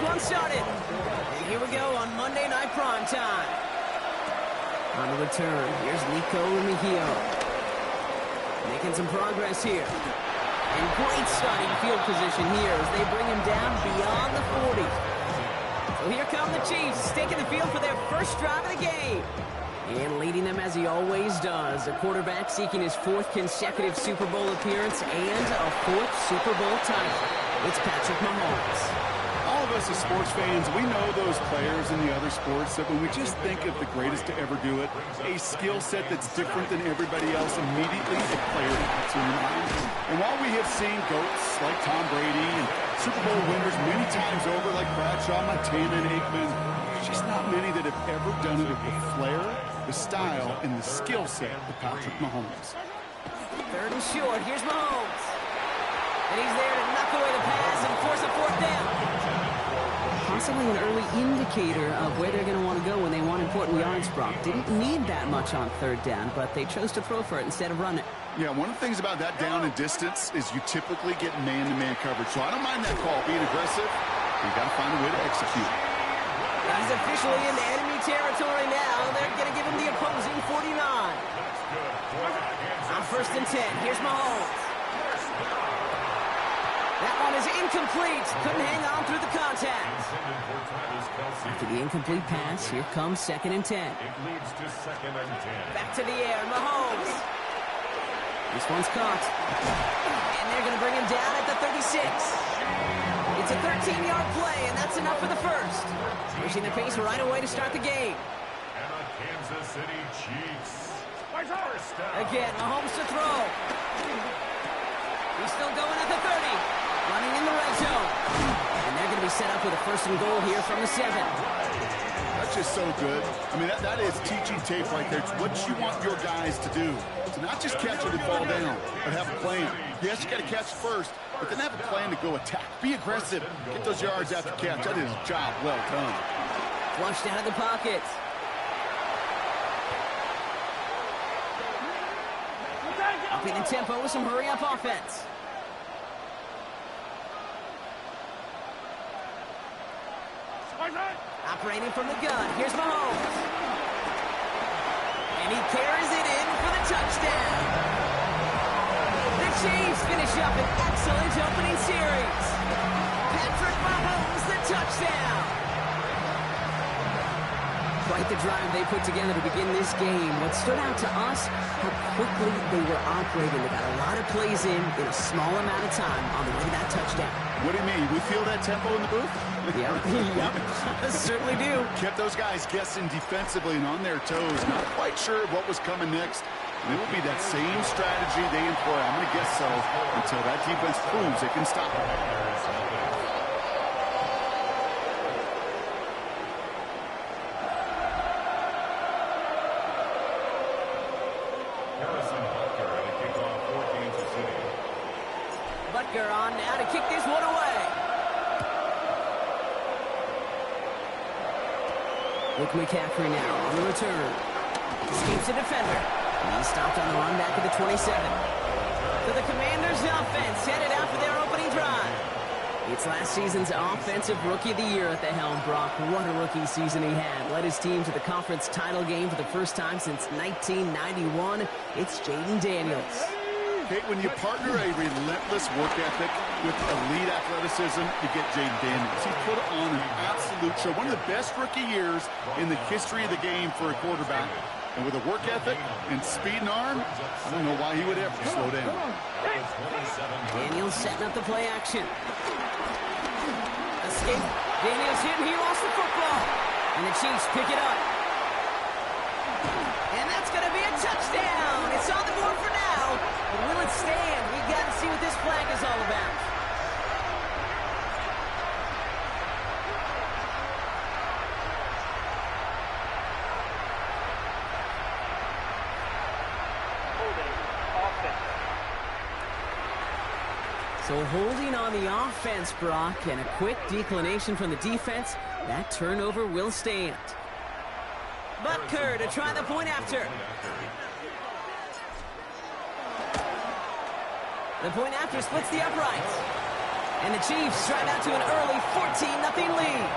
one started. And here we go on Monday Night Prime Time. On the return, here's Nico Mejio. Making some progress here. And great starting field position here as they bring him down beyond the 40. So here come the Chiefs, taking the field for their first drive of the game. And leading them as he always does, a quarterback seeking his 4th consecutive Super Bowl appearance and a 4th Super Bowl title. It's Patrick Mahomes. All of us as sports fans, we know those players in the other sports that when we just think of the greatest to ever do it, a skill set that's different than everybody else, immediately the player pops in your mind. And while we have seen GOATs like Tom Brady and Super Bowl winners many times over like Bradshaw, Montana, and Aikman, there's just not many that have ever done it with the flair, the style, and the skill set of Patrick Mahomes. 3rd and short. Here's Mahomes. And he's there to knock away the pass and force a 4th down. Possibly an early indicator of where they're going to want to go when they want important yards, Brock. Didn't need that much on 3rd down, but they chose to throw for it instead of run it. Yeah, one of the things about that down and distance is you typically get man-to-man coverage. So I don't mind that call, being aggressive. You got to find a way to execute. He's officially in enemy territory now. They're going to give him the opposing 49. On 1st and 10, here's Mahomes. That one is incomplete. Couldn't hang on through the contact. After the incomplete pass, here comes 2nd and 10. Back to the air, Mahomes. This one's caught. And they're going to bring him down at the 36. It's a 13-yard play, and that's enough for the first. Pushing the pace right away to start the game. And the Kansas City Chiefs. Again, Mahomes to throw. He's still going at the 30. Running in the red zone. And they're going to be set up with a 1st and goal here from the 7. That's just so good. I mean, that is teaching tape right there. It's what you want your guys to do. To not just catch it and fall down, but have a plan. Yes, you got to catch first, but then have a plan to go attack. Be aggressive. Get those yards after catch. That is a job well done. Flushed out of the pocket. Upping the tempo with some hurry-up offense. Operating from the gun. Here's Mahomes. And he carries it in for the touchdown. The Chiefs finish up an excellent opening series. Patrick Mahomes, the touchdown. Quite the drive they put together to begin this game. What stood out to us, how quickly they were operating. They got a lot of plays in a small amount of time on the way to that touchdown. What do you mean? We feel that tempo in the booth? Yep. Certainly do. Kept those guys guessing defensively and on their toes. Not quite sure what was coming next. And it will be that same strategy they employ. I'm going to guess so until that defense proves it can stop it. Butker on now to kick this one away. With McCaffrey now on the return. Escapes the defender. And he's stopped on the run back at the 27. So the Commanders' offense headed out for their opening drive. It's last season's Offensive Rookie of the Year at the helm, Brock. What a rookie season he had. Led his team to the conference title game for the first time since 1991. It's Jaden Daniels. Okay, when you partner a relentless work ethic with elite athleticism, you get Jaden Daniels. He put on an absolute show. One of the best rookie years in the history of the game for a quarterback. And with a work ethic and speed and arm, I don't know why he would ever slow down. Daniels setting up the play action. Escape. Daniels hit and he lost the football. And the Chiefs pick it up. And that's going to be a touchdown. It's on the board for now. But will it stand? We've got to see what this flag is all about. So holding on the offense, Brock, and a quick declination from the defense. That turnover will stand. Butker to try the point after. The point after splits the uprights. And the Chiefs drive out to an early 14-0 lead.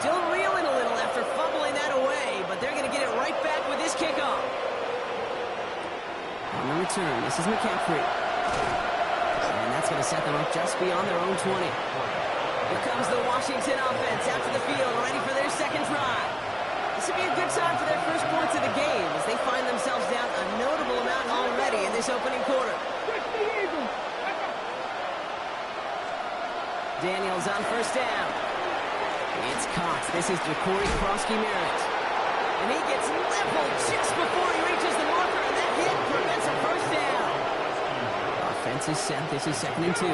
Still reeling a little after fumbling that away, but they're going to get it right back with this kickoff. On the return, this is McCaffrey. And that's going to set them up just beyond their own 20. Here comes the Washington offense out to the field, ready for their second drive. This would be a good time for their first points of the game as they find themselves down a notable amount already in this opening quarter. Daniels on first down. It's caught. This is Jacory Krosky-Merritt. And he gets leveled just before he reaches the marker, and that hit prevents a first down. Offense is set. This is 2nd and 2.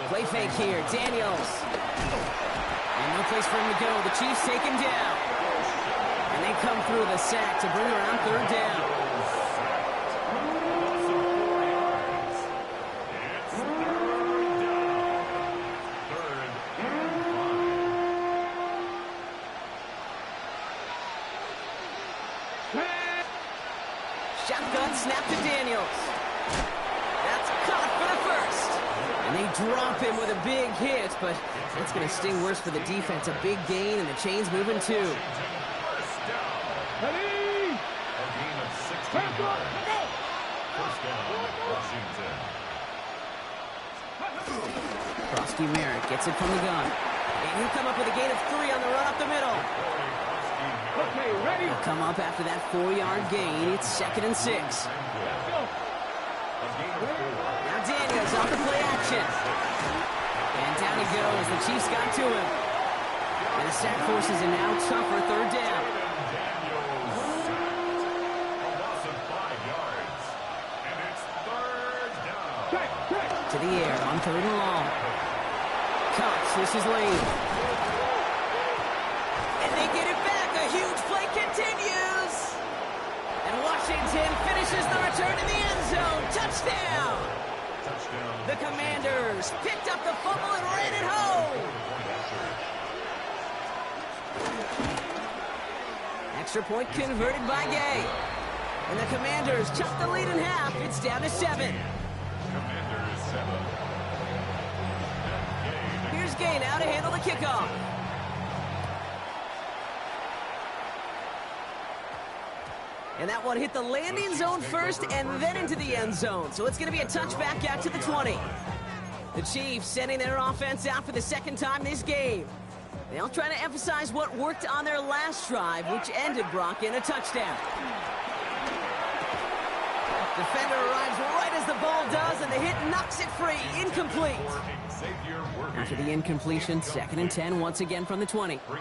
Play fake here. Daniels. And no place for him to go. The Chiefs take him down. And they come through the sack to bring around 3rd down. Shotgun snap to Daniels. That's caught for the first. And they drop him with a big hit, but that's going to sting worse for the defense. A big gain, and the chain's moving too. Krosky-Merritt gets it from the gun. And he'll come up with a gain of 3 on the run up the middle. Okay, ready? He'll come up after that 4-yard gain. It's 2nd and 6. Now Daniels off the play action. And down he goes. The Chiefs got to him. And the sack forces a now tougher 3rd down. To the air on 3rd and long. Cox, this is Lane. And they get it back. A huge play continues. And Washington finishes the return in the end zone. Touchdown. The Commanders picked up the fumble and ran it home. Extra point converted by Gay. And the Commanders cut the lead in half. It's down to 7. Here's Gay now to handle the kickoff. And that one hit the landing zone first and then into the end zone. So it's going to be a touchback out to the 20. The Chiefs sending their offense out for the 2nd time this game. They'll try to emphasize what worked on their last drive, which ended, Brock, in a touchdown. Defender arrives right as the ball does, and the hit knocks it free. Incomplete. After the incompletion, 2nd and 10 once again from the 20. Out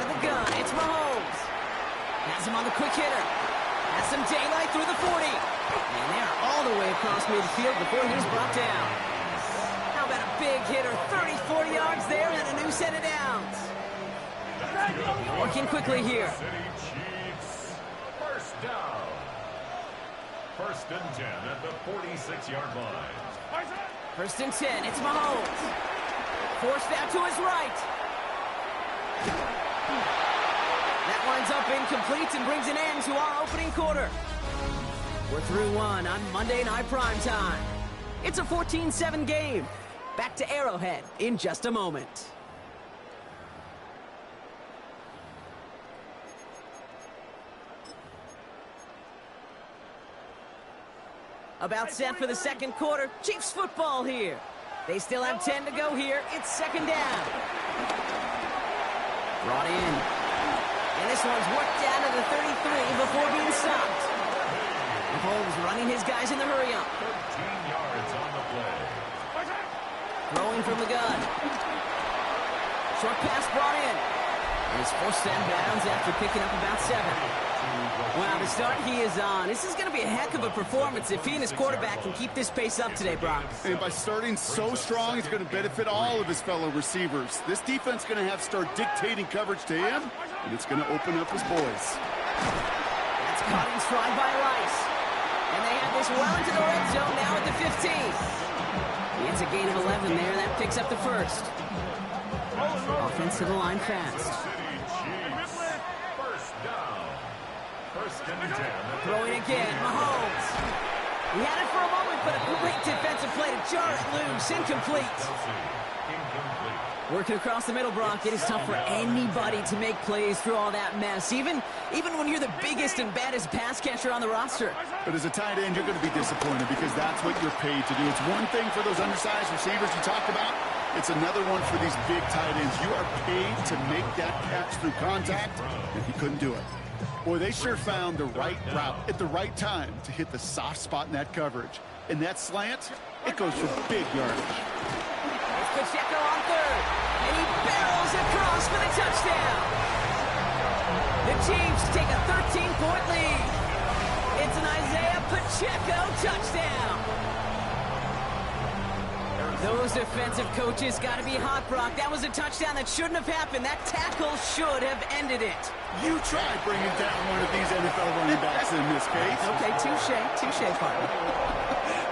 of the gun, it's Mahomes. Has him on the quick hitter. Has some daylight through the 40. And they're all the way across midfield before he's brought down. How about a big hitter? 30, 40 yards there and a new set of downs. Working quickly here. First down. 1st and 10 at the 46-yard line. 1st and 10. It's Mahomes. Forced out to his right. That winds up incomplete and brings an end to our opening quarter. We're through 1 on Monday Night Primetime. It's a 14-7 game. Back to Arrowhead in just a moment. About set for the 2nd quarter. Chiefs football here. They still have 10 to go here. It's 2nd down. Brought in. And this one's worked down to the 33 before being stopped. Mahomes running his guys in the hurry-up. 13 yards on the play. Throwing from the gun. Short pass brought in. And he's forced out of bounds after picking up about 7. Wow, the start he is on. This is going to be a heck of a performance if he and his quarterback can keep this pace up today, Brock. And by starting so strong, he's going to benefit all of his fellow receivers. This defense is going to have to start dictating coverage to him, and it's going to open up his boys. That's caught in stride by Rice. And they have this well into the red zone now at the 15. It's a gain of 11 there. That picks up the 1st. Offense to the line fast. and 10. Throwing again, Mahomes. He had it for a moment, but a great defensive play to jar it loose. Incomplete. Incomplete. Working across the middle, Brock. It is tough for anybody to make plays through all that mess, even when you're the biggest and baddest pass catcher on the roster. But as a tight end, you're going to be disappointed because that's what you're paid to do. It's one thing for those undersized receivers you talked about. It's another one for these big tight ends. You are paid to make that catch through contact, and he couldn't do it. Boy, they sure found the right route at the right time to hit the soft spot in that coverage. And that slant, it goes for big yardage. Pacheco on third, and he barrels across for the touchdown. The Chiefs take a 13-point lead. It's an Isaiah Pacheco touchdown. Those defensive coaches got to be hot, Brock. That was a touchdown that shouldn't have happened. That tackle should have ended it. You tried bringing down one of these NFL running backs in this case. Okay, touche, partner.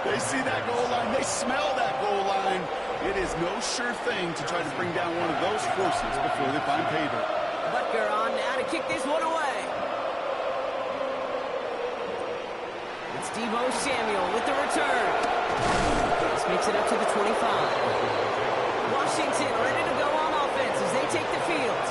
They see that goal line. They smell that goal line. It is no sure thing to try to bring down one of those forces before they find pay dirt. Butker on now to kick this one away. It's Deebo Samuel with the return. This makes it up to the 25. Washington ready to go on offense as they take the field.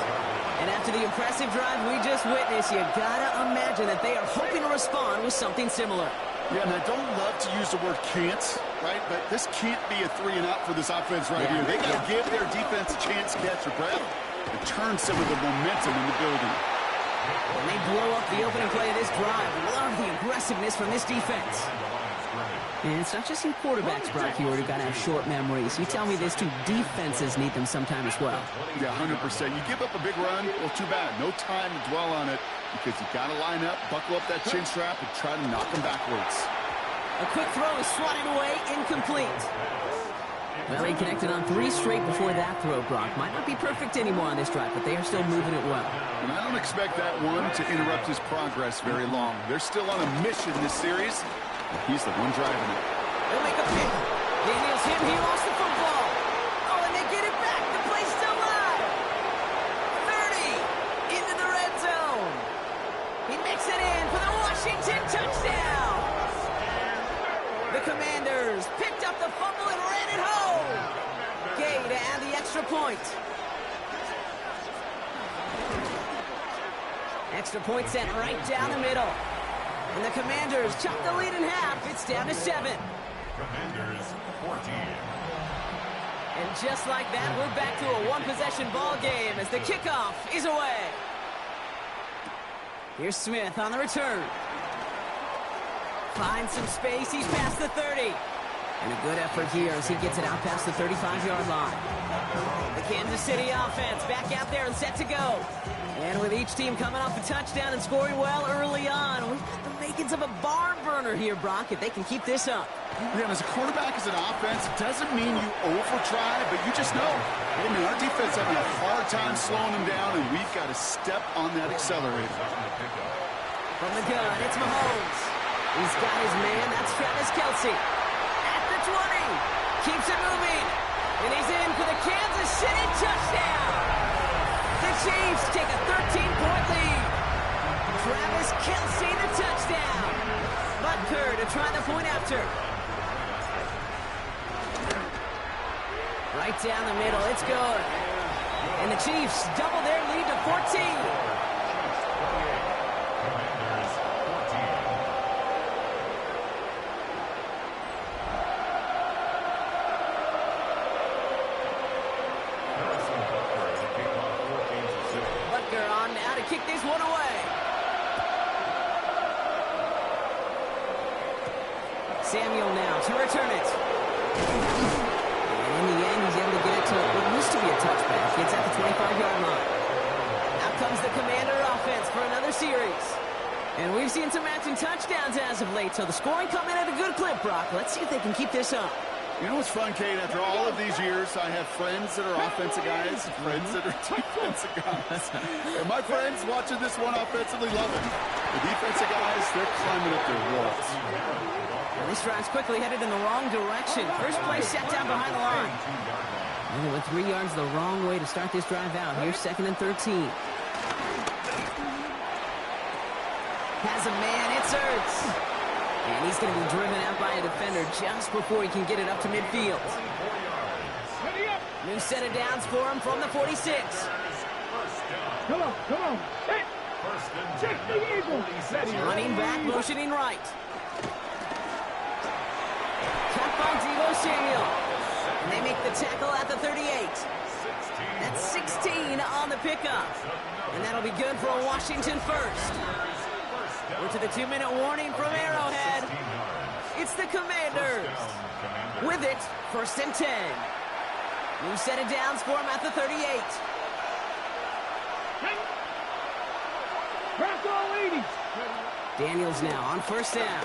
And after the impressive drive we just witnessed, you gotta imagine that they are hoping to respond with something similar. Yeah, and I don't love to use the word can't, right? But this can't be a 3-and-out for this offense right here. They got to give their defense a chance to catch their breath and turn some of the momentum in the building. And they blow up the opening play of this drive. Love the aggressiveness from this defense. And it's not just in quarterbacks, Brock, who got to have short memories. You tell me this too, defenses need them sometime as well. Yeah, 100%. You give up a big run, well, too bad. No time to dwell on it because you got to line up, buckle up that chin strap, and try to knock them backwards. A quick throw is swatted away, incomplete. Well, he connected on 3 straight before that throw, Brock. Might not be perfect anymore on this drive, but they are still moving it well. And I don't expect that one to interrupt his progress very long. They're still on a mission this series. He's the one driving it. They'll make a pick. Daniels him. He lost the football. Oh, and they get it back. The play's still live. 30 into the red zone. He makes it in for the Washington touchdown. The Commanders picked up the fumble and ran it home. Gay to add the extra point. Extra point sent right down the middle. And the Commanders chop the lead in half. It's down to 7. Commanders 14. And just like that, we're back to a one-possession ball game as the kickoff is away. Here's Smith on the return. Finds some space. He's past the 30. And a good effort here as he gets it out past the 35-yard line. The Kansas City offense back out there and set to go. And with each team coming off a touchdown and scoring well early on, we've got the makings of a barn burner here, Brock, if they can keep this up. Yeah, as a quarterback, as an offense, it doesn't mean you over-try, but you just know. I mean, our defense having a hard time slowing them down, and we've got to step on that accelerator. From the gun, it's Mahomes. He's got his man. That's Travis Kelce. At the 20. Keeps it moving. And he's in for the Kansas City touchdown. The Chiefs take a 13-point lead. Travis Kelce, the touchdown. Butker to try the point after. Right down the middle. It's good. And the Chiefs double their lead to 14. Kick this one away. Samuel now to return it. And in the end, he's able to get it to what used to be a touchback. It's at the 25-yard line. Out comes the Commander offense for another series. And we've seen some matching touchdowns as of late, so the scoring coming at a good clip, Brock. Let's see if they can keep this up. You know what's fun, Kate? After all of these years, I have friends that are offensive guys, friends that are defensive guys. And my friends watching this one offensively love it. The defensive guys, they're climbing up their walls. Well, this drive's quickly headed in the wrong direction. First play set down behind the line. And they went 3 yards the wrong way to start this drive out. Here's 2nd and 13. Has a man, it's Ertz. And he's going to be driven out by a defender just before he can get it up to midfield. New set of downs for him from the 46. Come on. Hey. Check the eagle. Running back, motioning right. Kept by Deebo Samuel. And they make the tackle at the 38. That's 16 on the pickup. And that'll be good for a Washington first. We're to the 2-minute warning from Arrowhead. It's the Commanders. With it, 1st and 10. New set of downs for him at the 38. Press all 80. Daniels now on 1st down.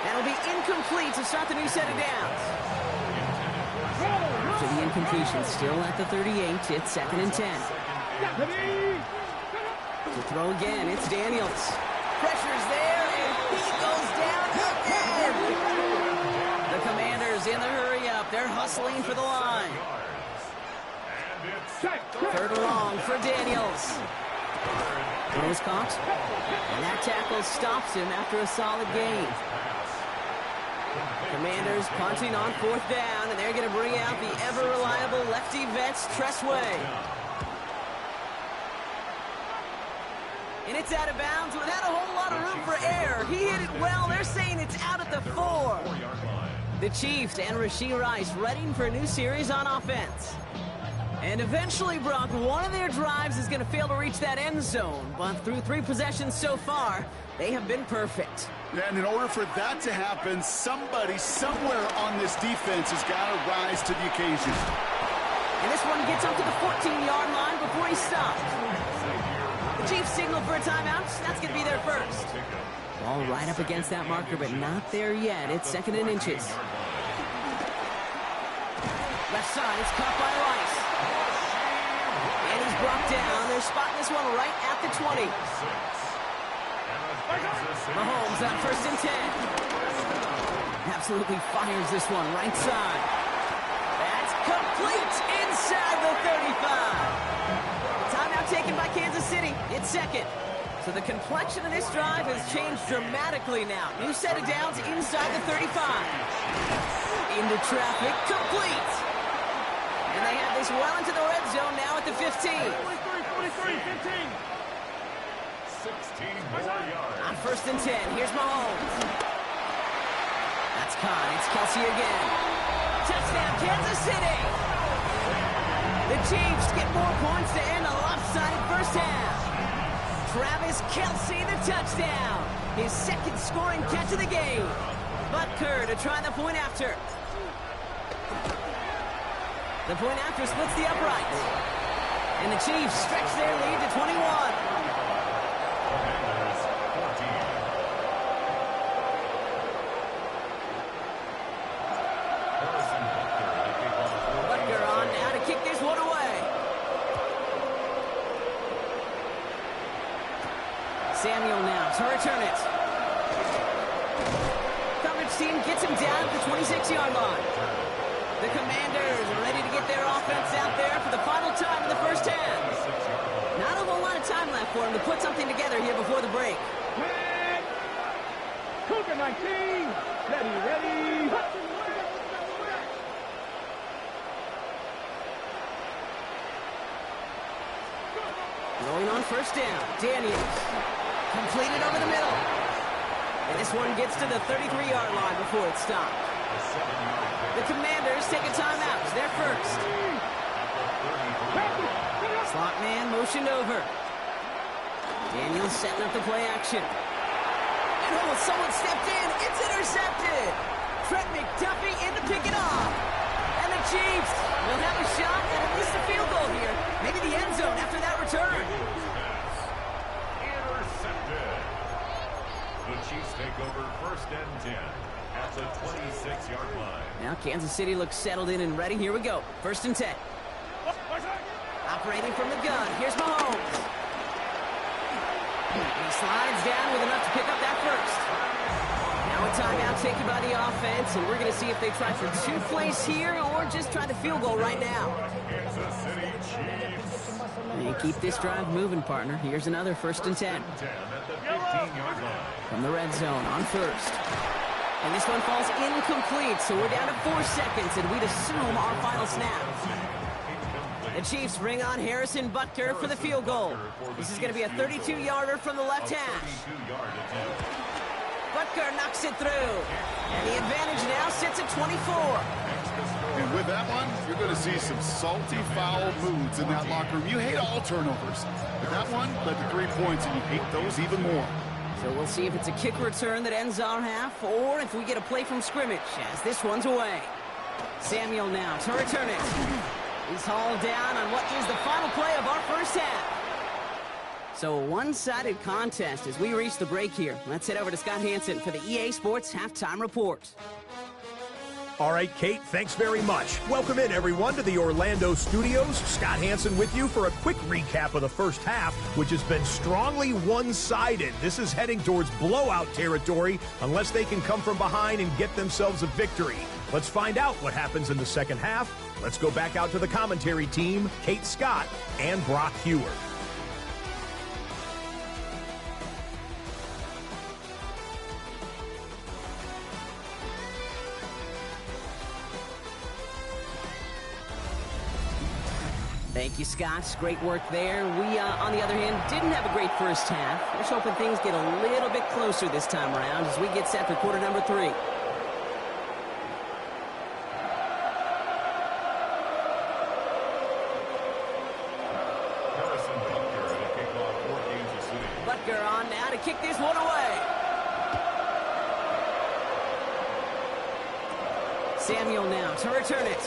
That'll be incomplete to start the new set of downs. After the incompletion, still at the 38, it's 2nd and 10. To throw again, it's Daniels. Pressure's there, and he goes down again. The Commanders in the hurry-up. They're hustling for the line. 3rd and long for Daniels. Throws caught, and that tackle stops him after a solid gain. Commanders punting on 4th down, and they're going to bring out the ever-reliable lefty vets, Tressway. And it's out of bounds without a whole lot of room for error. He hit it well. They're saying it's out at the 4. The Chiefs and Rashee Rice readying for a new series on offense. And eventually, Brock, one of their drives is going to fail to reach that end zone. But through 3 possessions so far, they have been perfect. And in order for that to happen, somebody somewhere on this defense has got to rise to the occasion. And this one gets up to the 14-yard line before he stops. The Chiefs signal for a timeout. That's going to be their first. Ball right up against that marker, but not there yet. It's 2nd and inches. Left side, it's caught by Rice. And he's brought down. They're spotting this one right at the 20. Mahomes on 1st and 10. Absolutely fires this one right side. That's complete inside the 35. Timeout taken by Kansas City. It's 2nd. So the complexion of this drive has changed dramatically now. New set of downs inside the 35. Into traffic, complete. And they have this well into the red zone now at the 15. 43, 15. 16 more yards. On 1st and 10, here's Mahomes. That's Khan, it's Kelsey again. Touchdown, Kansas City! The Chiefs get more points to end a lopsided first half. Travis Kelsey, the touchdown. His 2nd scoring catch of the game. Butker to try the point after. The point after splits the upright. And the Chiefs stretch their lead to 21. Butker on now to kick this one away. Samuel now to return it. Coverage team gets him down at the 26-yard line. The Commanders are ready to get their offense out there for the final time in the first half. Not a whole lot of time left for him to put something together here before the break. Cougar 19. Ready. Going on 1st down. Daniels. Completed over the middle. And this one gets to the 33-yard line before it's stopped. The Commanders take a timeout. It's their first. Slot man motioned over. Daniels setting up the play action. And oh, someone stepped in. It's intercepted. Trent McDuffie in to pick it off. And the Chiefs will have a shot at least a field goal here. Maybe the end zone after that return. Intercepted. The Chiefs take over 1st and 10 at the 26-yard line. Now Kansas City looks settled in and ready. Here we go. 1st and 10. Operating from the gun. Here's Mahomes. And he slides down with enough to pick up that first. Now a timeout taken by the offense, and we're going to see if they try for 2 plays here or just try the field goal right now. Kansas City Chiefs. And keep this drive moving, partner. Here's another 1st and 10. At the 15-yard line. From the red zone on 1st. And this one falls incomplete, so we're down to 4 seconds, and we'd assume our final snap. The Chiefs bring on Harrison Butker for the field goal. This is going to be a 32-yarder from the left hash. Butker knocks it through. And the advantage now sits at 24. And with that one, you're going to see some salty, foul moods in that locker room. You hate all turnovers. But that one led to 3 points, and you hate those even more. So we'll see if it's a kick return that ends our half, or if we get a play from scrimmage, as this one's away. Samuel now to return it. He's hauled down on what is the final play of our first half. So a one-sided contest as we reach the break here. Let's head over to Scott Hansen for the EA Sports Halftime Report. All right, Kate, thanks very much. Welcome in, everyone, to the Orlando studios. Scott Hansen with you for a quick recap of the first half, which has been strongly one-sided. This is heading towards blowout territory unless they can come from behind and get themselves a victory. Let's find out what happens in the second half. Let's go back out to the commentary team, Kate Scott and Brock Hewer. Thank you, Scott. Great work there. We, on the other hand, didn't have a great first half. We're just hoping things get a little bit closer this time around as we get set for quarter number 3. Harrison Butker at a kickoff for Kansas City. Butker on now to kick this one away. Samuel now to return it.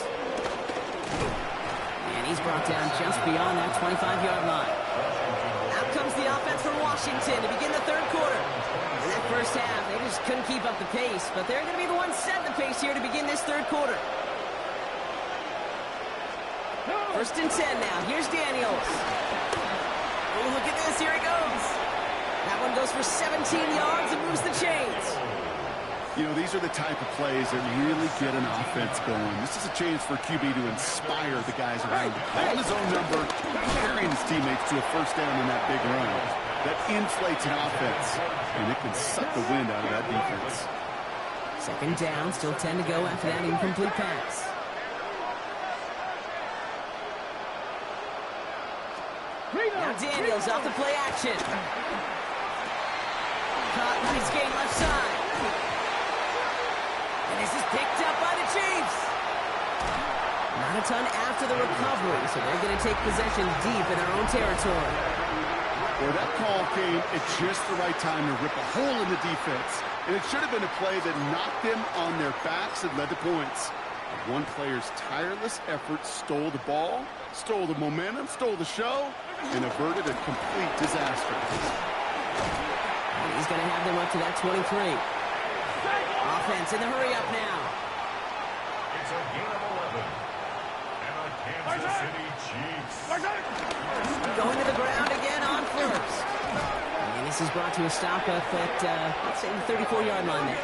And he's brought down just beyond that 25-yard line. Out comes the offense from Washington to begin the third quarter. In that first half, they just couldn't keep up the pace, but they're going to be the ones setting the pace here to begin this third quarter. 1st and 10 now. Here's Daniels. Oh, look at this. Here he goes. That one goes for 17 yards and moves the chains. You know, these are the type of plays that really get an offense going. This is a chance for QB to inspire the guys around him. On his own number, carrying his teammates to a first down in that big run. That inflates an offense, and it can suck the wind out of that defense. 2nd down, still 10 to go after that incomplete pass. Now Daniels off the play action. Caught, nice gain left side. And this is picked up by the Chiefs. Not a ton after the recovery, so they're going to take possession deep in their own territory. Well, that call came at just the right time to rip a hole in the defense. And it should have been a play that knocked them on their backs and led to points. One player's tireless effort stole the ball, stole the momentum, stole the show, and averted a complete disaster. And he's going to have them up to that 23. Offense in the hurry up now. It's a gain of 11. And the Kansas City Chiefs. Going to the ground again on 1st. And this is brought to a stop up at, let's say, the 34-yard line there.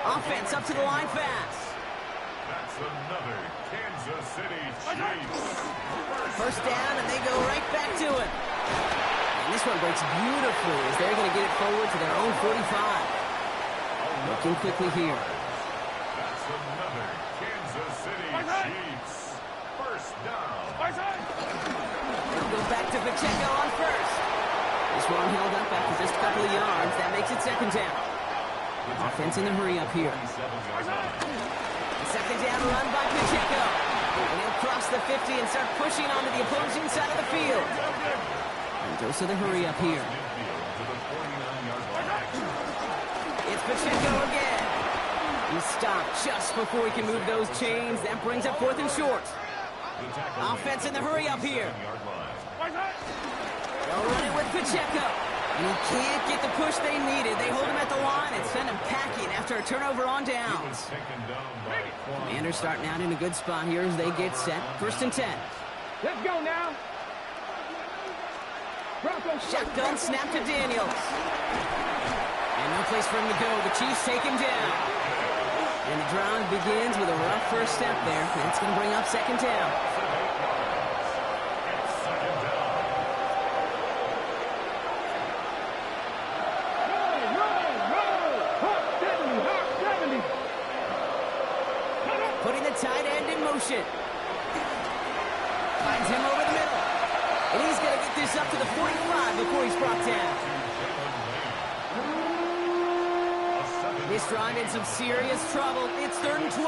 Offense up to the line fast. That's another Kansas City Chiefs. 1st down, and they go right back to it. And this one breaks beautifully as they're going to get it forward to their own 45. Looking quickly here. That's another Kansas City Chiefs. 1st down. They'll go back to Pacheco on 1st. This one held up after just a couple of yards. That makes it 2nd down. Offense in the hurry up here. 2nd down run by Pacheco. And he'll cross the 50 and start pushing onto the opposing side of the field. And goes to the hurry up here. It's Pacheco again. He's stopped just before he can move those chains. That brings up 4th and short. Offense in the hurry up here. They'll run it with Pacheco. And he can't get the push they needed. They hold him at the line and send him packing after a turnover on downs. Commanders starting out in a good spot here as they get set. 1st and 10. Let's go now. Shotgun snap to Daniels. And no place for him to go. The Chiefs take him down. And the drive begins with a rough first step there. That's going to bring up 2nd down. motion. Finds him over the middle. And he's going to get this up to the 45 before he's brought down. This drive in some serious trouble. It's 3rd and 12.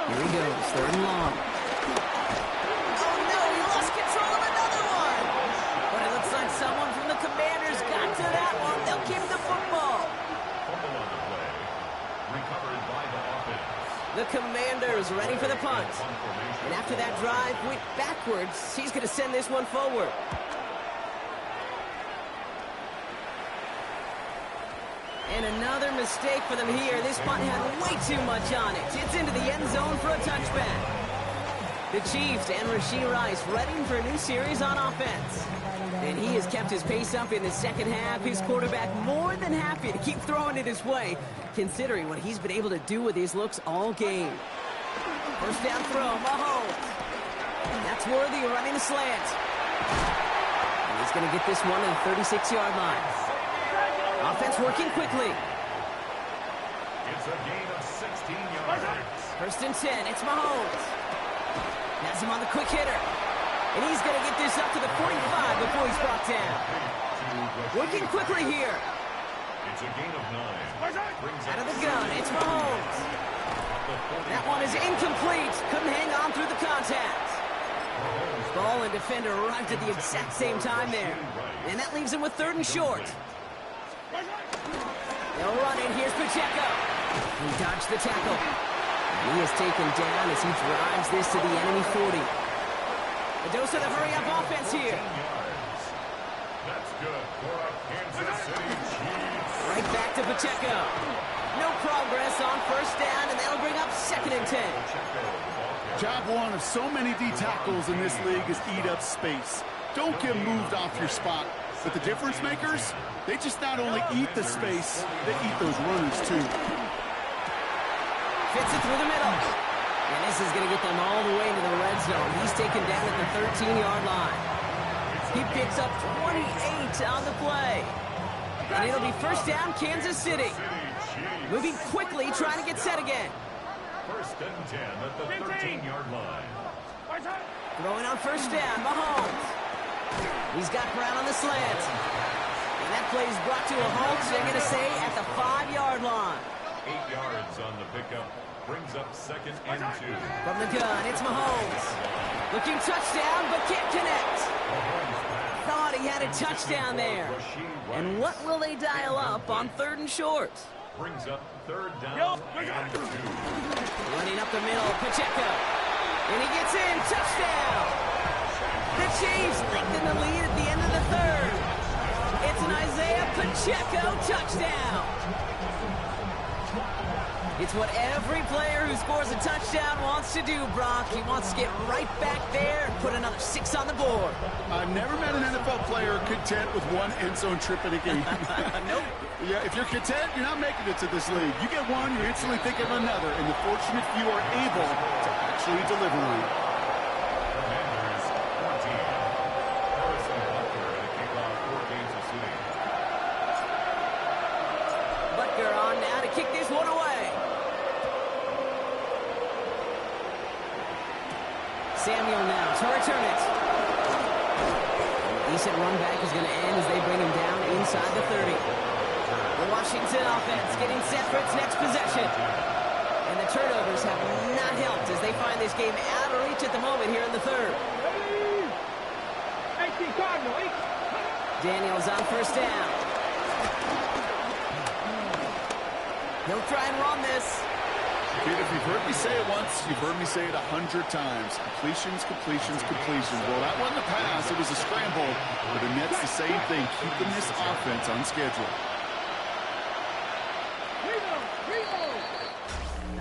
Here he goes, 3rd and long. Oh no, he lost control of another one. But it looks like someone from the Commanders got to that one. They'll keep the football. Fumble on the play. Recovered by the offense. The Commanders ready for the punt. And after that drive went backwards, he's going to send this one forward. And another mistake for them here. This punt had way too much on it. It's into the end zone for a touchback. The Chiefs and Rashee Rice ready for a new series on offense. And he has kept his pace up in the second half. His quarterback more than happy to keep throwing it his way, considering what he's been able to do with his looks all game. First down throw, Mahomes. And that's worthy of running a slant. And he's going to get this one to the 36-yard line. Offense working quickly. It's a gain of 16 yards. 1st and 10, it's Mahomes. Has him on the quick hitter. And he's going to get this up to the 45 before he's brought down. Working quickly here. It's a gain of 9. Out of the gun, it's Mahomes. That one is incomplete. Couldn't hang on through the contact. Ball and defender arrived at the exact same time there. And that leaves him with 3rd and short. They'll run it. Here's Pacheco. He dodged the tackle. He is taken down as he drives this to the enemy 40. A dose of the hurry-up offense here. That's good for a Kansas City Chiefs. Right back to Pacheco. No progress on 1st down, and that'll bring up 2nd and 10. Job one of so many D tackles in this league is eat up space. Don't get moved off your spot. But the difference makers, they just not only eat the space, they eat those runners too. Fits it through the middle. And this is going to get them all the way into the red zone. He's taken down at the 13-yard line. He picks up 28 on the play. And it'll be 1st down, Kansas City. Moving quickly, trying to get set again. 1st and 10 at the 13-yard line. Throwing on 1st down, Mahomes. He's got Brown on the slant. And that play is brought to a halt, they're going to say, at the 5-yard line. 8 yards on the pickup. Brings up 2nd and 2. From the gun, it's Mahomes. Looking touchdown, but can't connect. Thought he had a touchdown there. And what will they dial up on 3rd and short? Brings up 3rd down and 2. Running up the middle, Pacheco. And he gets in, touchdown. The Chiefs lengthen the lead at the end of the 3rd. It's an Isaiah Pacheco touchdown. It's what every player who scores a touchdown wants to do, Brock. He wants to get right back there and put another 6 on the board. I've never met an NFL player content with one end zone trip in a game. Nope. Yeah, if you're content, you're not making it to this league. You get one, you instantly think of another, and the fortunate few are able to actually deliver one. Commanders 14. Harrison Butker at a kickoff for Kansas City. Butker on now to kick this one away. Samuel now to return it. The decent run back is going to end as they bring him down inside the 30. The Washington offense getting set for its next possession. And the turnovers have not helped as they find this game out of reach at the moment here in the 3rd. Daniels on 1st down. He'll try and run this. Kid, if you've heard me say it once, you've heard me say it 100 times. Completions, completions, completions. Well, that wasn't a pass. It was a scramble. But the Nets, the same thing, keeping this offense on schedule.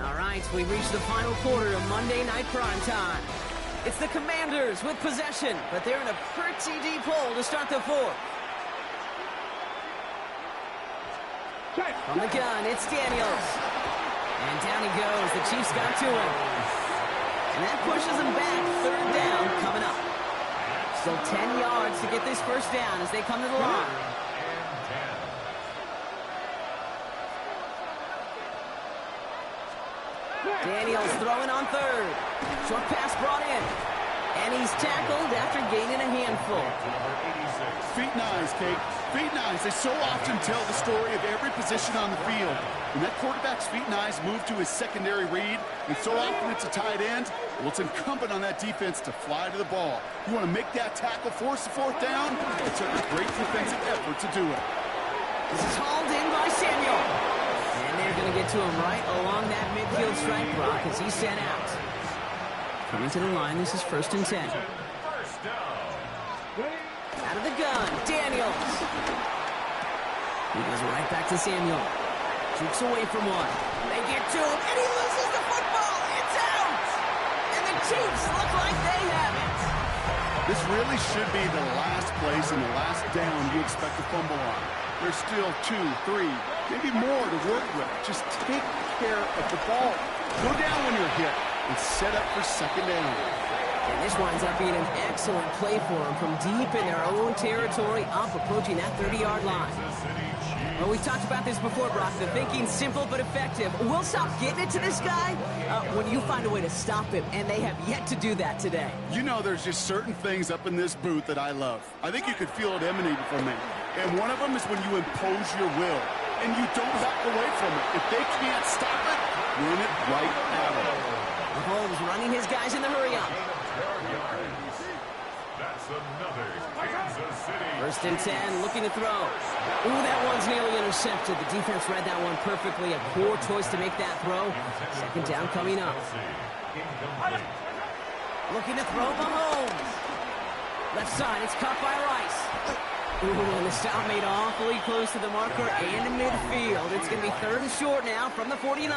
All right, we've reached the final quarter of Monday Night Prime Time. It's the Commanders with possession, but they're in a pretty deep hole to start the 4th. From the gun, it's Daniels. And down he goes. The Chiefs got to him. And that pushes him back. 3rd down coming up. Still 10 yards to get this 1st down as they come to the line. Daniels throwing on third. Short pass brought in. And he's tackled after gaining a handful. Feet and eyes, Kate. Feet and eyes. They so often tell the story of every position on the field. When that quarterback's feet and eyes move to his secondary read, and so often it's a tight end, well, it's incumbent on that defense to fly to the ball. You want to make that tackle, force the fourth down? It took a great defensive effort to do it. This is hauled in by Samuel. And they're going to get to him right along that midfield stripe, Brock, as he's sent out. Coming to the line, this is 1st and 10. Out of the gun, Daniels. He goes right back to Samuel. Jukes away from one. They get to him, and he loses the football. It's out! And the Chiefs look like they have it. This really should be the last place and the last down you expect to fumble on. There's still 2, 3, maybe more to work with. Just take care of the ball. Go down when you're hit and set up for 2nd down. And this winds up being an excellent play for them from deep in their own territory, up approaching that 30-yard line. Well, we talked about this before, Brock. The thinking's simple but effective. We'll stop getting it to this guy when you find a way to stop him, and they have yet to do that today. You know, there's just certain things up in this booth that I love. I think you could feel it emanating from me. And one of them is when you impose your will, and you don't back away from it. If they can't stop it, run it right at them. Mahomes running his guys in the hurry-up. That's another Kansas City. 1st and 10, looking to throw. Ooh, that one's nearly intercepted. The defense read that one perfectly. A poor choice to make that throw. 2nd down coming up. Looking to throw Mahomes. Left side, it's caught by Rice. Ooh, and the stop made awfully close to the marker and in midfield. It's going to be 3rd and short now from the 49.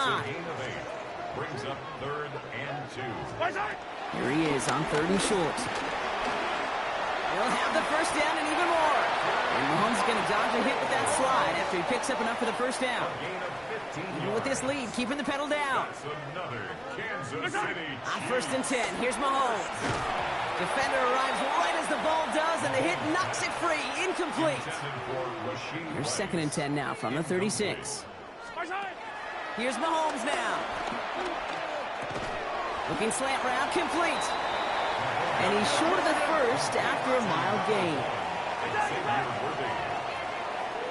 Brings up 3rd and 2. Here he is on 3rd and short. He'll have the 1st down and even more. And Mahomes is going to dodge a hit with that slide after he picks up enough for the 1st down. Even with this lead, keeping the pedal down. That's another Kansas City. On 1st and 10, here's Mahomes. Defender arrives right as the ball does, and the hit knocks it free. Incomplete. Here's 2nd and 10 now from the 36. Here's Mahomes now. Looking slant route, complete. And he's short of the 1st after a mild gain.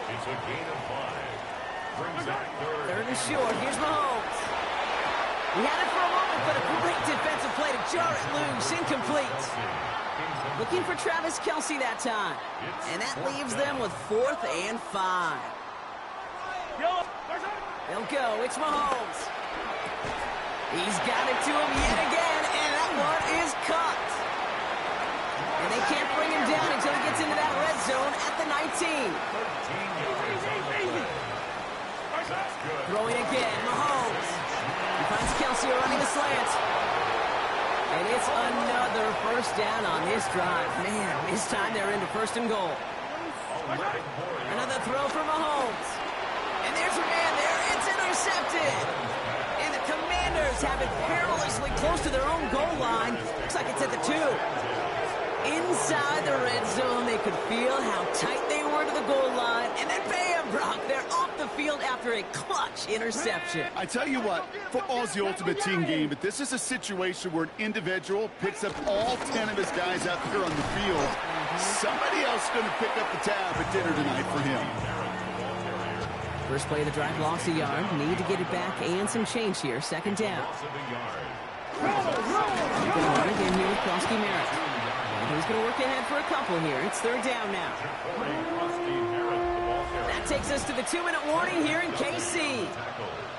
It's a gain of 5. Brings up 3rd and short. Here's Mahomes. He had it for a moment, but a great defensive play to jar it loose. Incomplete. Looking for Travis Kelce that time. And that leaves them with 4th and 5. They'll go. It's Mahomes. He's got it to him yet again, and that one is cut. And they can't bring him down until he gets into that red zone at the 19. Throwing again, Mahomes. He finds Kelce running the slant. And it's another 1st down on this drive. Man, this time they're into 1st and goal. Another throw for Mahomes. And there's your man there. It's intercepted. And the Commanders have it perilously close to their own goal line. Looks like it's at the 2. Inside the red zone, they could feel how tight they were to the goal line. And then bam, Brock, they're off the field after a clutch interception. I tell you what, football's the ultimate team game, but this is a situation where an individual picks up all 10 of his guys out there on the field. Somebody else is going to pick up the tab at dinner tonight for him. First play of the drive, lost a yard. Need to get it back and some change here. 2nd down. Going to run again here with Krosky Merritt. He's going to work ahead for a couple here. It's 3rd down now. That takes us to the 2-minute warning here in KC.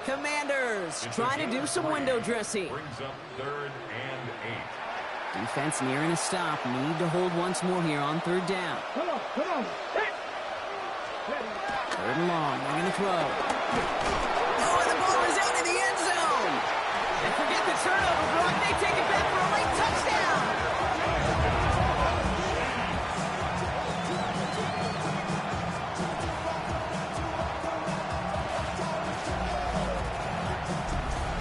Commanders trying to do some window dressing. Brings up 3rd and 8. Defense nearing a stop. Need to hold once more here on 3rd down. Come on. 3rd and long. They're going to throw. Oh, and the ball is out in the end zone. And forget the turnover, Brock. They take it back for a late touchdown.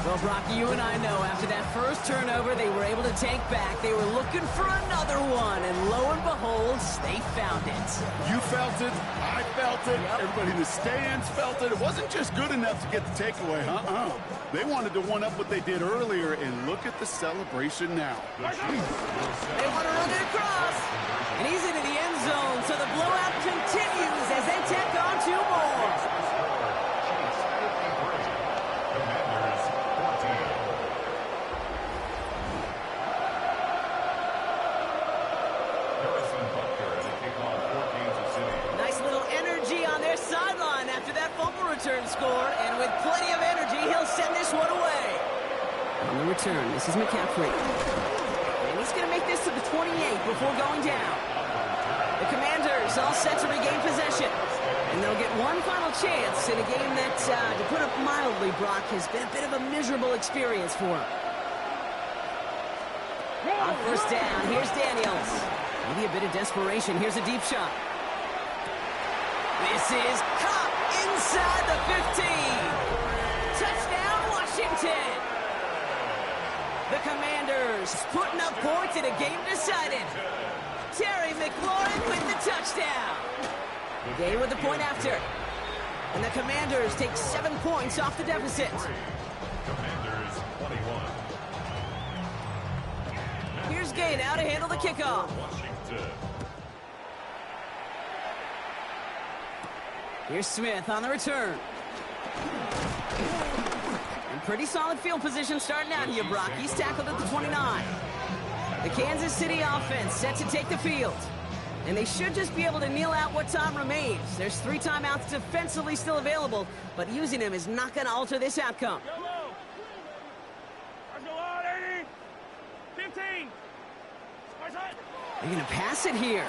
Well, Well, Brocky, you and I know after that first turnover, they were able to take back. They were looking for another one, and lo and behold, they found it. You felt it. I felt it. Yep. Everybody in the stands felt it. It wasn't just good enough to get the takeaway. They wanted to one-up what they did earlier, and look at the celebration now. They want to run it across, and he's into the end zone, so the blowout continues as they take on two more. Return score, and with plenty of energy, he'll send this one away. On the return, this is McCaffrey. And he's going to make this to the 28 before going down. The Commanders all set to regain possession. And they'll get one final chance in a game that, to put it mildly, Brock, has been a bit of a miserable experience for him. On first down, here's Daniels. Maybe a bit of desperation. Here's a deep shot. This is caught inside the 15. Touchdown, Washington. The Commanders putting up points in a game decided. Terry McLaurin with the touchdown. Gay with the point after. And the Commanders take 7 points off the deficit. Commanders 21. Here's Gay now to handle the kickoff. Washington. Here's Smith on the return. And pretty solid field position starting out here, Brock. He's tackled at the 29. The Kansas City offense set to take the field. And they should just be able to kneel out what time remains. There's 3 timeouts defensively still available, but using them is not going to alter this outcome. They're going to pass it here.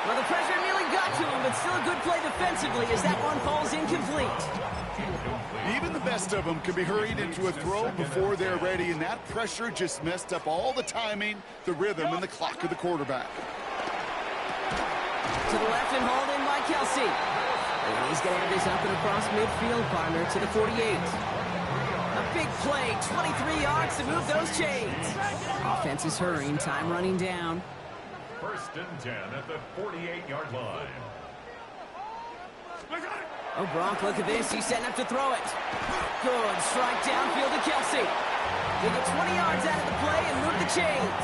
Well, the pressure nearly got to him, but still a good play defensively as that one falls incomplete. Even the best of them can be hurried into a throw before they're ready, and that pressure just messed up all the timing, the rhythm, and the clock of the quarterback. To the left and hauled in by Kelsey. And he's going to have this up and across midfield, partner, to the 48. A big play, 23 yards to move those chains. Offense is hurrying, time running down. First and 10 at the 48-yard line. Oh, Brock, look at this. He's setting up to throw it. Good strike downfield to Kelsey. They get 20 yards out of the play and move the chains.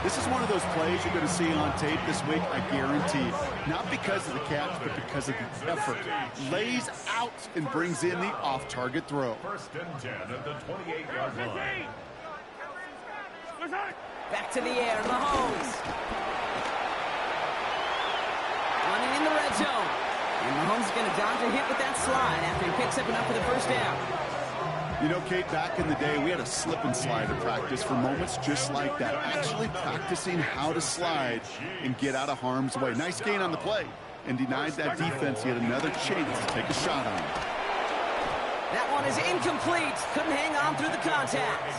This is one of those plays you're going to see on tape this week, I guarantee. Not because of the catch, but because of the effort. Lays out and brings in the off-target throw. First and 10 at the 28-yard line. Back to the air, Mahomes. Running in the red zone. And Mahomes is going to dodge a hit with that slide after he picks up enough for the first down. You know, Kate, back in the day, we had a slip and slide at practice for moments just like that. Actually practicing how to slide and get out of harm's way. Nice gain on the play. And denied that defense yet another chance to take a shot on him. That one is incomplete. Couldn't hang on through the contact.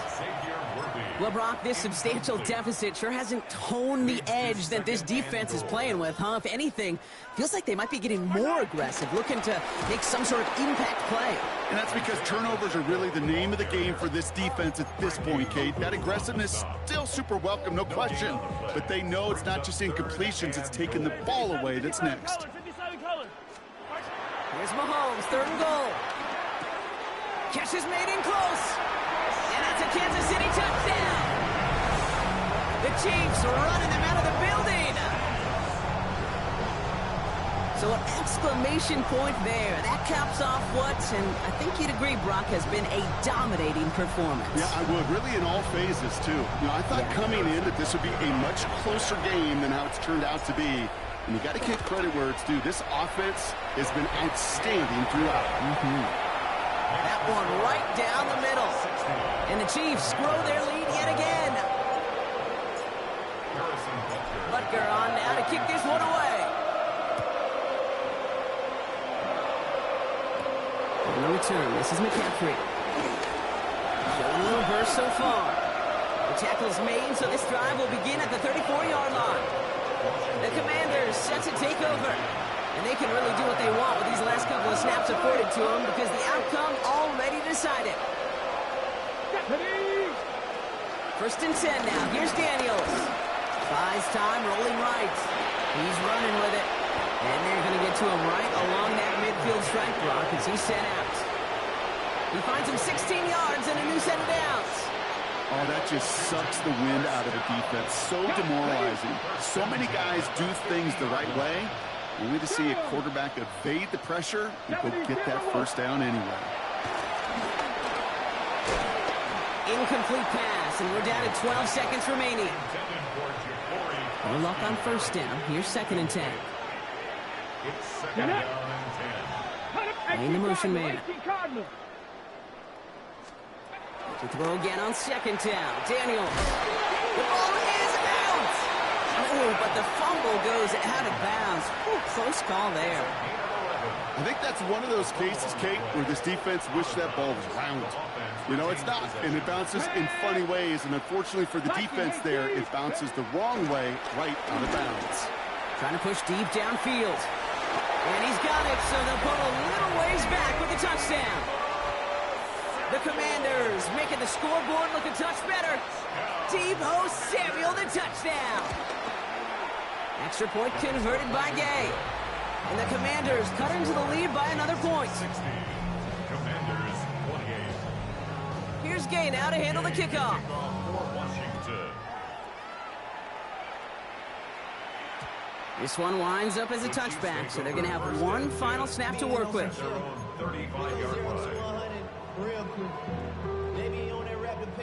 Well, Brock, this substantial deficit sure hasn't toned the edge that this defense is playing with, huh? If anything, feels like they might be getting more aggressive, looking to make some sort of impact play. And that's because turnovers are really the name of the game for this defense at this point, Kate. That aggressiveness still super welcome, no question. But they know it's not just incompletions, it's taking the ball away that's next. Here's Mahomes, 3rd and goal. Catch is made in close. And that's a Kansas City touchdown. The Chiefs are running them out of the building. So an exclamation point there. That caps off what, and I think you'd agree, Brock, has been a dominating performance. Yeah, I would. Really in all phases, too. You know, I thought coming in that this would be a much closer game than how it's turned out to be. And you got to give credit where it's due. This offense has been outstanding throughout. That one right down the middle. And the Chiefs grow their lead yet again. Butker on now to kick this one away. On the return, this is McCaffrey. Showing a little burst so far. The tackle's made, so this drive will begin at the 34-yard line. The Commanders set to take over. And they can really do what they want with these last couple of snaps afforded to them because the outcome already decide it. Deputy! First and 10 now. Here's Daniels. Buys time, rolling right. He's running with it. And they're going to get to him right along that midfield stripe block as he's sent out. He finds him 16 yards and a new set of downs. Oh, that just sucks the wind out of the defense. So demoralizing. So many guys do things the right way, only to see a quarterback evade the pressure and go get that first down anyway. Incomplete pass, and we're down to 12 seconds remaining. No luck on first down. Here's second and 10. It's second down and 10. Playing the motion man. To throw again on second down. Daniels. The ball is out. Oh, but the fumble goes out of bounds. Ooh, close call there. I think that's one of those cases, Kate, where this defense wished that ball was round. You know, it's not, and it bounces in funny ways, and unfortunately for the defense there, it bounces the wrong way right out of bounds. Trying to push deep downfield. And he's got it, so they'll put a little ways back with the touchdown. The Commanders making the scoreboard look a touch better. Deebo Samuel, the touchdown. Extra point converted by Gay. And the Commanders cut into the lead by another point. 60. Commanders 28. Here's Gay now to handle the kickoff. For Washington. This one winds up as a touchback, so they're going to have one final snap to work with. Their own 35-yard line.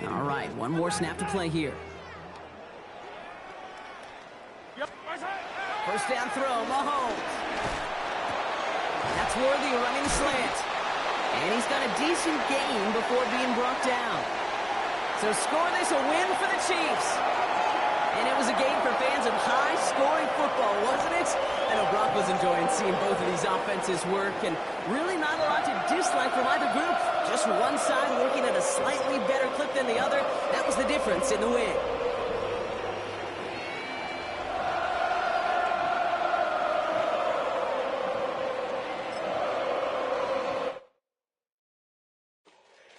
All right, one more snap to play here. First down throw, Mahomes. That's worthy of running the slant. And he's got a decent gain before being brought down. So score this a win for the Chiefs. And it was a game for fans of high-scoring football, wasn't it? I know Brock was enjoying seeing both of these offenses work, and really not a lot to dislike from either group. Just one side working at a slightly better clip than the other. That was the difference in the win.